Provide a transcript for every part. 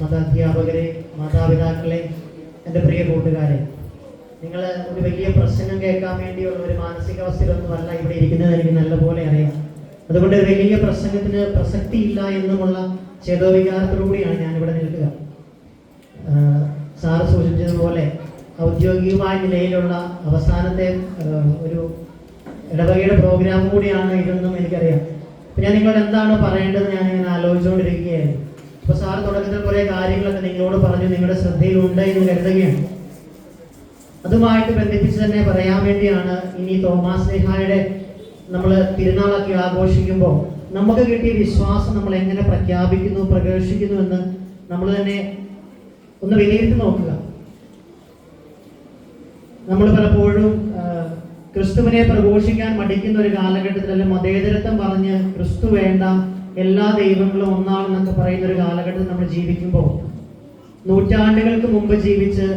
മതാധ്യാപകരെ, മാതാപിതാക്കളെ, എൻ്റെ പ്രിയ കൂട്ടുകാരെ, നിങ്ങൾ ഒരു വലിയ പ്രസംഗം കേൾക്കാൻ വേണ്ടിയുള്ള ഒരു മാനസികാവസ്ഥയിലൊന്നുമല്ല ഇവിടെ ഇരിക്കുന്നത്, എനിക്ക് നല്ലപോലെ അറിയാം. അതുകൊണ്ട് വലിയ പ്രസംഗത്തിന് പ്രസക്തിയില്ല എന്നുമുള്ള ചേതോവികാരത്തോടുകൂടിയാണ് ഞാനിവിടെ നിൽക്കുക. സാറ് സൂചിപ്പിച്ചതുപോലെ ഔദ്യോഗികമായ നിലയിലുള്ള അവസാനത്തെ ഒരു ഇടവകയുടെ പ്രോഗ്രാം കൂടിയാണ് ഇതെന്നും എനിക്കറിയാം. അപ്പം ഞാൻ നിങ്ങളോട് എന്താണ് പറയേണ്ടത് ഞാനിങ്ങനെ ആലോചിച്ചുകൊണ്ടിരിക്കുകയായിരുന്നു. അപ്പോൾ സാറ് തുടക്കത്തിൽ കുറേ കാര്യങ്ങളൊക്കെ നിങ്ങളോട് പറഞ്ഞു, നിങ്ങളുടെ ശ്രദ്ധയിലുണ്ട് എന്ന് കരുതുകയാണ്. അതുമായിട്ട് ബന്ധിപ്പിച്ച് തന്നെ പറയാൻ വേണ്ടിയാണ് ഇനി തോമാസ് ശ്ലീഹായുടെ നമ്മൾ തിരുനാളൊക്കെ ആഘോഷിക്കുമ്പോൾ നമുക്ക് കിട്ടിയ വിശ്വാസം നമ്മൾ എങ്ങനെ പ്രഖ്യാപിക്കുന്നു, പ്രഘോഷിക്കുന്നു എന്ന് നമ്മൾ തന്നെ ഒന്ന് വിലയിരുത്തി നോക്കുക. നമ്മൾ പലപ്പോഴും ക്രിസ്തുവിനെ പ്രഘോഷിക്കാൻ മടിക്കുന്ന ഒരു കാലഘട്ടത്തിൽ, അല്ലെങ്കിൽ മതേതരത്വം പറഞ്ഞ് ക്രിസ്തു വേണ്ട, എല്ലാ ദൈവങ്ങളും ഒന്നാണെന്നൊക്കെ പറയുന്ന ഒരു കാലഘട്ടത്തിൽ നമ്മൾ ജീവിക്കുമ്പോൾ, നൂറ്റാണ്ടുകൾക്ക് മുമ്പ് ജീവിച്ച്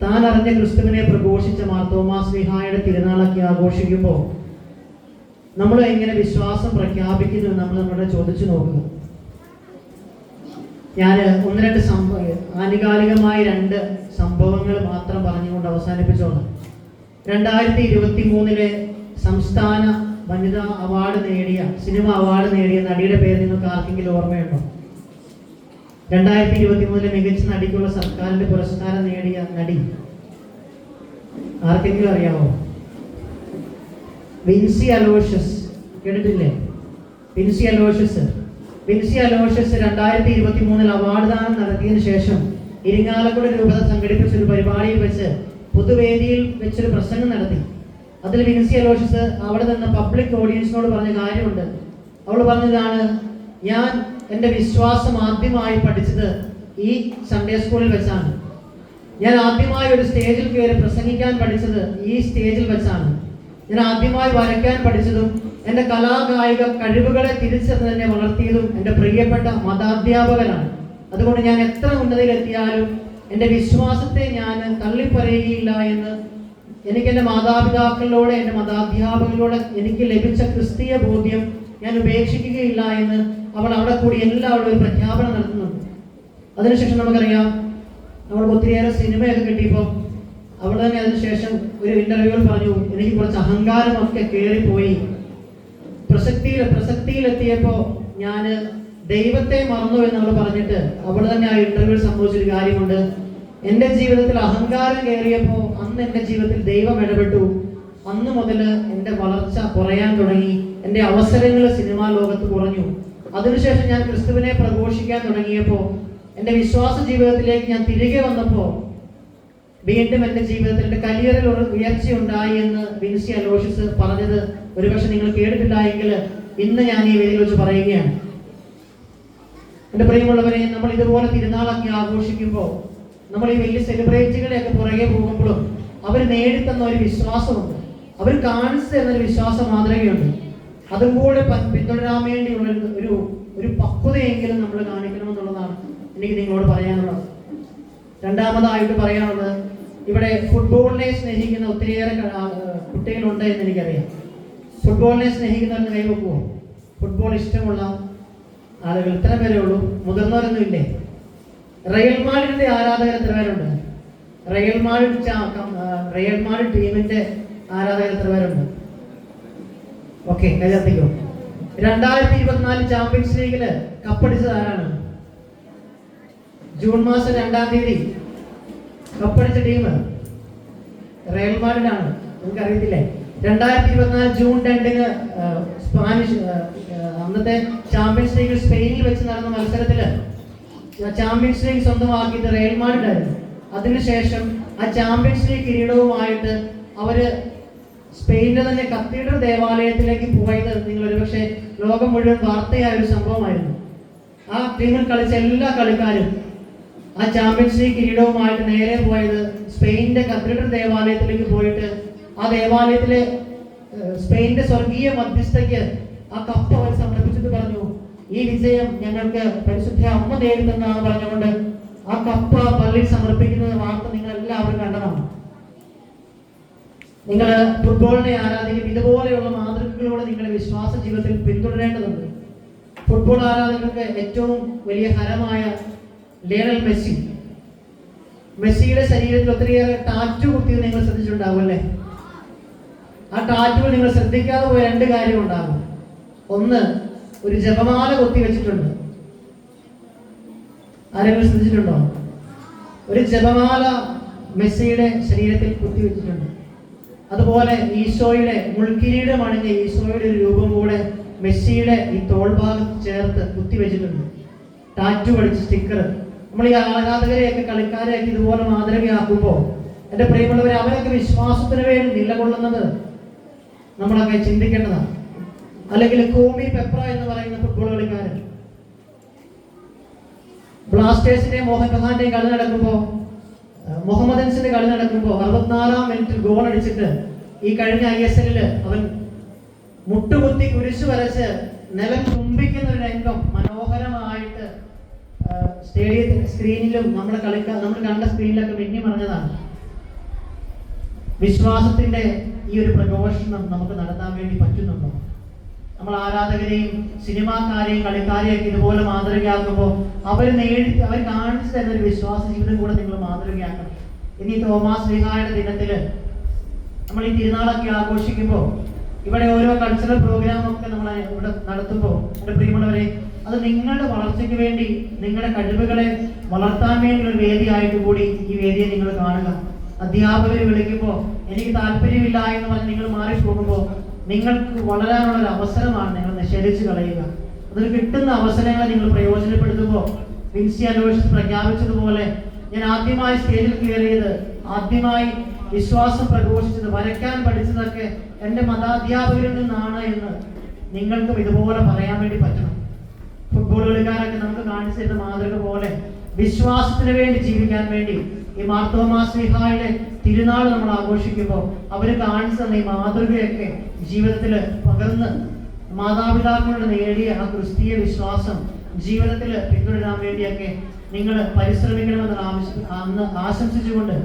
താൻ അറിഞ്ഞ ക്രിസ്തുവിനെ പ്രഘോഷിച്ച മാർ തോമാസ് ശ്ലീഹായുടെ തിരുനാളൊക്കെ ആഘോഷിക്കുമ്പോൾ നമ്മൾ എങ്ങനെ വിശ്വാസം പ്രഖ്യാപിക്കുന്നു നമ്മൾ നമ്മുടെ ചോദിച്ചു നോക്കുക. ഞാൻ ഒന്ന് രണ്ട് ആനുകാലികമായ 2 സംഭവങ്ങൾ മാത്രം പറഞ്ഞുകൊണ്ട് അവസാനിപ്പിച്ചോളാം. 2023 സംസ്ഥാന വനിതാ അവാർഡ് നേടിയ, സിനിമ അവാർഡ് നേടിയ നടിയുടെ പേര് നിങ്ങൾക്ക് ആർക്കെങ്കിലും ഓർമ്മയുണ്ടോ? 2023 മികച്ച നടിക്കുള്ള സർക്കാരിന്റെ പുരസ്കാരം നേടിയ നടി ആർക്കെങ്കിലും അറിയാമോ? വിൻസി അലോഷ്യസ്. കേട്ടിട്ടില്ലേ? വിൻസി അലോഷ്യസ് 2023 അവാർഡ് ദാനം നടത്തിയതിനു ശേഷം ഇരിങ്ങാലക്കുട രൂപത സംഘടിപ്പിച്ച ഒരു പരിപാടിയിൽ വെച്ച് പൊതുവേദിയിൽ വെച്ചൊരു പ്രസംഗം നടത്തി. അതിൽ വിൻസി അലോഷ്യസ് അവിടെ നിന്ന് പബ്ലിക് ഓഡിയൻസിനോട് പറഞ്ഞ കാര്യമുണ്ട്. അവൾ പറഞ്ഞതാണ്, ഞാൻ എൻ്റെ വിശ്വാസം ആദ്യമായി പഠിച്ചത് ഈ സൺഡേ സ്കൂളിൽ വെച്ചാണ്. ഞാൻ ആദ്യമായി ഒരു സ്റ്റേജിൽ കയറി പ്രസംഗിക്കാൻ പഠിച്ചത് ഈ സ്റ്റേജിൽ വെച്ചാണ്. ഞാൻ ആദ്യമായി വരയ്ക്കാൻ പഠിച്ചതും എൻ്റെ കലാകായിക കഴിവുകളെ തിരിച്ചറിഞ്ഞ് തന്നെ വളർത്തിയതും എൻ്റെ പ്രിയപ്പെട്ട മതാധ്യാപകരാണ്. അതുകൊണ്ട് ഞാൻ എത്ര ഉന്നതിയിലെത്തിയാലും എൻ്റെ വിശ്വാസത്തെ ഞാൻ തള്ളിപ്പറയുകയില്ല എന്ന് എനിക്ക് എൻ്റെ മാതാപിതാക്കളിലൂടെ, എൻ്റെ മതാധ്യാപകരിലൂടെ എനിക്ക് ലഭിച്ച ക്രിസ്തീയ ബോധ്യം ഞാൻ ഉപേക്ഷിക്കുകയില്ല എന്ന് അവൾ അവിടെ കൂടി എല്ലാവരും ഒരു പ്രഖ്യാപനം നടത്തുന്നുണ്ട്. അതിനുശേഷം നമുക്കറിയാം, അവൾക്ക് ഒത്തിരിയേറെ സിനിമയൊക്കെ കിട്ടിയപ്പോൾ അവൾ തന്നെ അതിനുശേഷം ഒരു ഇന്റർവ്യൂവിൽ പറഞ്ഞു, എനിക്ക് കുറച്ച് അഹങ്കാരമൊക്കെ കയറിപ്പോയി, പ്രസക്തിയിലെത്തിയപ്പോൾ ഞാൻ ദൈവത്തെ മറന്നു എന്ന് അവൾ പറഞ്ഞിട്ട് അവൾ തന്നെ ആ ഇന്റർവ്യൂവിൽ സംഭവിച്ചൊരു കാര്യമുണ്ട്. എൻ്റെ ജീവിതത്തിൽ അഹങ്കാരം കയറിയപ്പോൾ അന്ന് എൻ്റെ ജീവിതത്തിൽ ദൈവം ഇടപെട്ടു. അന്ന് മുതൽ എൻ്റെ വളർച്ച കുറയാൻ തുടങ്ങി, എൻ്റെ അവസരങ്ങൾ സിനിമാ ലോകത്ത് കുറഞ്ഞു. അതിനുശേഷം ഞാൻ ക്രിസ്തുവിനെ പ്രഘോഷിക്കാൻ തുടങ്ങിയപ്പോൾ, എൻ്റെ വിശ്വാസ ജീവിതത്തിലേക്ക് ഞാൻ തിരികെ വന്നപ്പോൾ വീണ്ടും എൻ്റെ ജീവിതത്തിൽ, എൻ്റെ കരിയറിൽ ഒരു ഉയർച്ചയുണ്ടായി എന്ന് വിൻസി അലോഷ്യസ് പറഞ്ഞത് ഒരുപക്ഷെ നിങ്ങൾ കേട്ടിട്ടില്ല എങ്കിൽ ഇന്ന് ഞാൻ ഈ വേദിയിൽ വെച്ച് പറയുകയാണ്. എൻ്റെ പ്രിയമുള്ളവരെ, നമ്മൾ ഇതുപോലെ തിരുനാളൊക്കെ ആഘോഷിക്കുമ്പോൾ, നമ്മൾ ഈ വലിയ സെലിബ്രേറ്റുകളെയൊക്കെ പുറകെ പോകുമ്പോഴും അവർ നേടിത്തന്ന ഒരു വിശ്വാസമുണ്ട്, അവർ കാണിച്ചു തരുന്നൊരു വിശ്വാസ മാതൃകയുണ്ട്. അതും കൂടെ പിന്തുടരാൻ വേണ്ടിയുള്ള ഒരു പക്വതയെങ്കിലും നമ്മൾ കാണിക്കണമെന്നുള്ളതാണ് എനിക്ക് നിങ്ങളോട് പറയാനുള്ളത്. രണ്ടാമതായിട്ട് പറയാനുള്ളത്, ഇവിടെ ഫുട്ബോളിനെ സ്നേഹിക്കുന്ന ഒത്തിരിയേറെ കുട്ടികളുണ്ട് എന്ന് എനിക്കറിയാം. ഫുട്ബോളിനെ സ്നേഹിക്കുന്നവരെന്ന് കൈവെക്കുമോ? ഫുട്ബോൾ ഇഷ്ടമുള്ള ആളുകൾ എത്ര പേരേ ഉള്ളൂ? മുതിർന്നവരൊന്നും ഇല്ലേ? റയൽ മാഡ്രിഡിന്റെ ആരാധകർ എത്ര പേരുണ്ട്? റയൽ മാഡ്രിഡ് ടീമിന്റെ ആരാധകർ എത്ര പേരുണ്ട്? ഓക്കെ, കൈതത്തിക്കോ. 2024 ചാമ്പ്യൻസ് ലീഗില് കപ്പടിച്ചത് ആരാണ്? ജൂൺ മാസം 2-ാം തീയതി കപ്പടിച്ച ടീം റയൽ മാഡ്രിഡ് ആണ്. നിങ്ങൾക്ക് അറിയത്തില്ലേ? 2024 ജൂൺ 2-ന് സ്പാനിഷ് അന്നത്തെ ചാമ്പ്യൻസ് ലീഗിൽ സ്പെയിനിൽ വെച്ച് നടന്ന മത്സരത്തില് ചാമ്പ്യൻസ് ലീഗ് സ്വന്തമാക്കിയത് റയൽ മാഡ്രിഡ് ആയിരുന്നു. അതിനുശേഷം ആ ചാമ്പ്യൻസ് ലീഗ് കിരീടവുമായിട്ട് അവര് സ്പെയിനിലെ തന്നെ കത്തീഡ്രൽ ദേവാലയത്തിലേക്ക് പോയത് നിങ്ങൾ ഒരുപക്ഷെ ലോകം മുഴുവൻ വാർത്തയായ ഒരു സംഭവമായിരുന്നു. ആ ടീമിൽ കളിച്ച എല്ലാ കളിക്കാരും ആ ചാമ്പ്യൻസ് ലീഗ് കിരീടവുമായിട്ട് നേരെ പോയത് സ്പെയിനിന്റെ കത്തീഡ്രൽ ദേവാലയത്തിലേക്ക് പോയിട്ട് ആ ദേവാലയത്തിലെ സ്പെയിനിന്റെ സ്വർഗീയ മധ്യസ്ഥയ്ക്ക് ആ കപ്പ് അവർ സമർപ്പിച്ചിട്ട് പറഞ്ഞു, ഈ വിജയം ഞങ്ങൾക്ക് പരിശുദ്ധ അമ്മ നേരിട്ടെന്നാണ് പറഞ്ഞുകൊണ്ട് ആ കപ്പ് പള്ളിയിൽ സമർപ്പിക്കുന്ന വാർത്ത നിങ്ങൾ എല്ലാവരും കണ്ടതാണ്. നിങ്ങൾ ഫുട്ബോളിനെ ആരാധിക്കും, ഇതുപോലെയുള്ള മാതൃകകളോട് നിങ്ങളുടെ വിശ്വാസ ജീവിതത്തിൽ പിന്തുടരേണ്ടതുണ്ട്. ഫുട്ബോൾ ആരാധകർക്ക് ഏറ്റവും വലിയ ഹരമായ ലിയണൽ മെസ്സി. മെസ്സിയുടെ ശരീരത്തിൽ ഒത്തിരിയേറെ ടാറ്റു കുത്തിയത് നിങ്ങൾ ശ്രദ്ധിച്ചിട്ടുണ്ടാവും അല്ലേ? ആ ടാറ്റുകൾ നിങ്ങൾ ശ്രദ്ധിക്കാതെ പോയ രണ്ട് കാര്യം ഉണ്ടാകും. ഒന്ന്, ഒരു ജപമാല കൊത്തി വെച്ചിട്ടുണ്ട്. ആരെങ്കിലും ശ്രദ്ധിച്ചിട്ടുണ്ടോ? ഒരു ജപമാല മെസ്സിയുടെ ശരീരത്തിൽ കുത്തി വെച്ചിട്ടുണ്ട്. അതുപോലെ ഈശോയുടെ മുൾക്കിരീടം അണിഞ്ഞ ഈശോയുടെ ഒരു രൂപം കൂടെ മെസ്സിയുടെ ഈ തോൾഭാഗത്ത് ചേർത്ത് കുത്തി വെച്ചിട്ടുണ്ട്. ടാറ്റു അടിച്ച സ്റ്റിക്കർ. നമ്മൾ ഈ ആരാധകരെയൊക്കെ കളിക്കാരെയൊക്കെ ഇതുപോലെ മാതൃകയാക്കുമ്പോൾ എൻ്റെ പ്രിയമുള്ളവരെ, അവരൊക്കെ വിശ്വാസത്തിന് വേണ്ടി നിലകൊള്ളുന്നത് നമ്മളൊക്കെ ചിന്തിക്കേണ്ടതാണ്. അല്ലെങ്കിൽ കോമി പെപ്ര എന്ന് പറയുന്ന ഫുട്ബോൾ കളിക്കാരൻ ബ്ലാസ്റ്റേഴ്സിന്റെയും മോഹൻ ബഗാന്റെയും കളി നടക്കുമ്പോൾ, മുഹമ്മദൻസിന്റെ കളി നടക്കുമ്പോൾ 64-ാം മിനിറ്റിൽ ഗോൾ അടിച്ചിട്ട് ഈ കഴിഞ്ഞ ISL അവൻ മുട്ടുകുത്തി കുരിശു വരച്ച് നിലം തുമ്പിക്കുന്ന ഒരു രംഗം മനോഹരമായിട്ട് സ്റ്റേഡിയത്തിൽ സ്ക്രീനിലും നമ്മൾ കണ്ട സ്ക്രീനിലൊക്കെ മിന്നി മറിഞ്ഞതാണ്. വിശ്വാസത്തിന്റെ ഈ ഒരു പ്രഘോഷണം നമുക്ക് നടത്താൻ വേണ്ടി പറ്റുന്നുണ്ടോ? നമ്മൾ ആരാധകരെയും സിനിമാക്കാരെയും കളിക്കാരെയും ഒക്കെ ഇതുപോലെ മാതൃകയാക്കുമ്പോൾ അവർ കാണിച്ചു തരുന്ന ഒരു വിശ്വാസ ജീവിതം കൂടെ നിങ്ങൾ മാതൃകയാക്കണം. ഇനി തോമാസ് ശ്ലീഹായുടെ ദിനത്തില് നമ്മൾ ഈ തിരുനാളൊക്കെ ആഘോഷിക്കുമ്പോൾ ഇവിടെ ഓരോ കൾച്ചറൽ പ്രോഗ്രാമൊക്കെ നമ്മൾ ഇവിടെ നടത്തുമ്പോൾ എൻ്റെ പ്രിയമുള്ളവരെ, അത് നിങ്ങളുടെ വളർച്ചയ്ക്ക് വേണ്ടി, നിങ്ങളുടെ കഴിവുകളെ വളർത്താൻ വേണ്ടി ഒരു വേദിയായിട്ട് കൂടി ഈ വേദിയെ നിങ്ങൾ കാണുക. അധ്യാപകർ വിളിക്കുമ്പോൾ എനിക്ക് താല്പര്യമില്ല എന്ന് പറഞ്ഞ് നിങ്ങൾ മാറിപ്പോകുമ്പോൾ നിങ്ങൾക്ക് വളരാനുള്ള ഒരു അവസരമാണ് നിങ്ങൾ നിഷേധിച്ച് കളയുക. അതിൽ കിട്ടുന്ന അവസരങ്ങളെ നിങ്ങൾ പ്രയോജനപ്പെടുത്തുമ്പോൾ വിൻസി അലോഷ്യസ് പ്രഖ്യാപിച്ചതുപോലെ, ഞാൻ ആദ്യമായി സ്റ്റേജിൽ കയറിയത്, ആദ്യമായി വിശ്വാസം പ്രഘോഷിച്ചത്, വരയ്ക്കാൻ പഠിച്ചതൊക്കെ എൻ്റെ മതാധ്യാപകരിൽ നിന്നാണ് എന്ന് നിങ്ങൾക്കും ഇതുപോലെ പറയാൻ വേണ്ടി പറ്റണം. ഫുട്ബോൾ കളിക്കാരൊക്കെ നമുക്ക് കാണിച്ചു തരുന്ന മാതൃക പോലെ വിശ്വാസത്തിന് വേണ്ടി ജീവിക്കാൻ വേണ്ടി ഈ മാർത്തോമാ ശ്ലീഹായുടെ തിരുനാൾ നമ്മൾ ആഘോഷിക്കുമ്പോൾ അവർ കാണിച്ചു തന്ന ഈ മാതൃകയൊക്കെ ജീവിതത്തിൽ പകർന്ന് മാതാപിതാക്കളുടെ നേടിയ ആ ക്രിസ്തീയ വിശ്വാസം ജീവിതത്തിൽ പിന്തുടരാൻ വേണ്ടിയൊക്കെ നിങ്ങൾ പരിശ്രമിക്കണമെന്ന് ആശംസിച്ചുകൊണ്ട്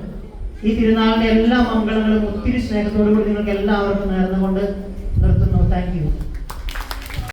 ഈ തിരുനാളിന്റെ എല്ലാ മംഗളങ്ങളും ഒത്തിരി സ്നേഹത്തോടു കൂടി നിങ്ങൾക്ക് എല്ലാവർക്കും നേർന്നുകൊണ്ട് നിർത്തുന്നു. Thank you.